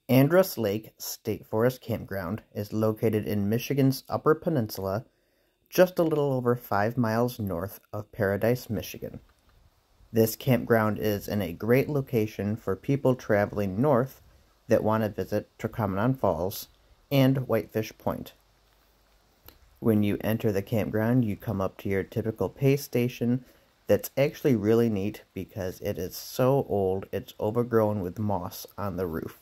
Andrus Lake State Forest Campground is located in Michigan's Upper Peninsula, just a little over 5 miles north of Paradise, Michigan. This campground is in a great location for people traveling north that want to visit Thaquamon Falls and Whitefish Poiint. When you enter the campground, you come up to your typical pay station that's actually really neat because it is so old it's overgrown with moss on the roof.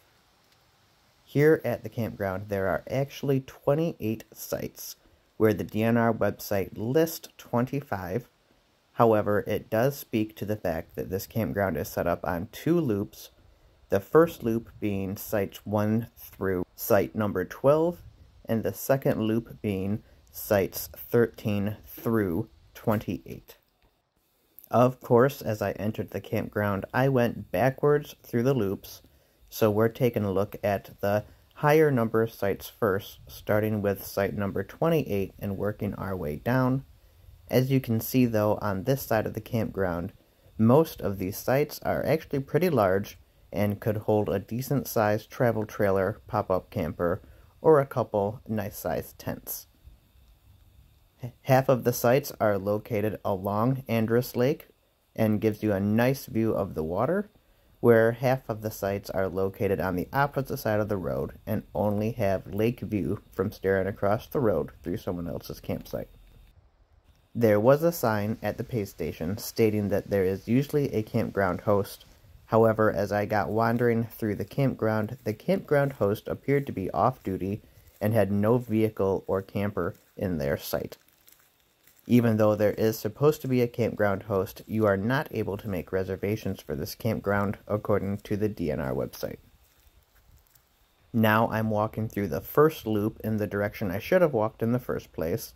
Here at the campground, there are actually 28 sites, where the DNR website lists 25. However, it does speak to the fact that this campground is set up on 2 loops, the first loop being sites 1 through site number 12, and the second loop being sites 13 through 28. Of course, as I entered the campground, I went backwards through the loops, so we're taking a look at the higher number sites first, starting with site number 28 and working our way down. As you can see though, on this side of the campground, most of these sites are actually pretty large and could hold a decent sized travel trailer, pop-up camper, or a couple nice sized tents. Half of the sites are located along Andrus Lake and gives you a nice view of the water, where half of the sites are located on the opposite side of the road and only have lake view from staring across the road through someone else's campsite. There was a sign at the pay station stating that there is usually a campground host. However, as I got wandering through the campground host appeared to be off-duty and had no vehicle or camper in their site. Even though there is supposed to be a campground host, you are not able to make reservations for this campground according to the DNR website. Now I'm walking through the first loop in the direction I should have walked in the first place,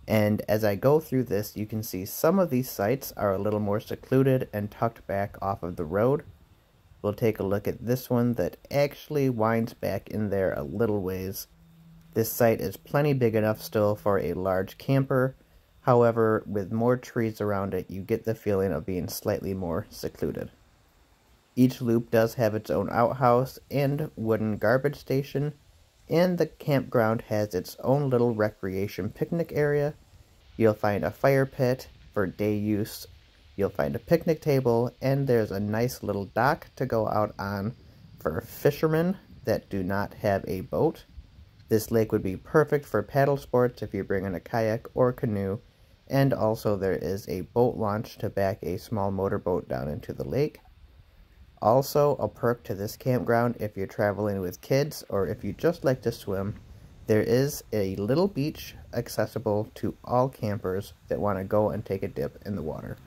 and as I go through this, you can see some of these sites are a little more secluded and tucked back off of the road. We'll take a look at this one that actually winds back in there a little ways. This site is plenty big enough still for a large camper. However, with more trees around it, you get the feeling of being slightly more secluded. Each loop does have its own outhouse and wooden garbage station, and the campground has its own little recreation picnic area. You'll find a fire pit for day use, you'll find a picnic table, and there's a nice little dock to go out on for fishermen that do not have a boat. This lake would be perfect for paddle sports if you bring in a kayak or canoe. And also there is a boat launch to back a small motorboat down into the lake. Also, a perk to this campground if you're traveling with kids or if you just like to swim, there is a little beach accessible to all campers that want to go and take a dip in the water.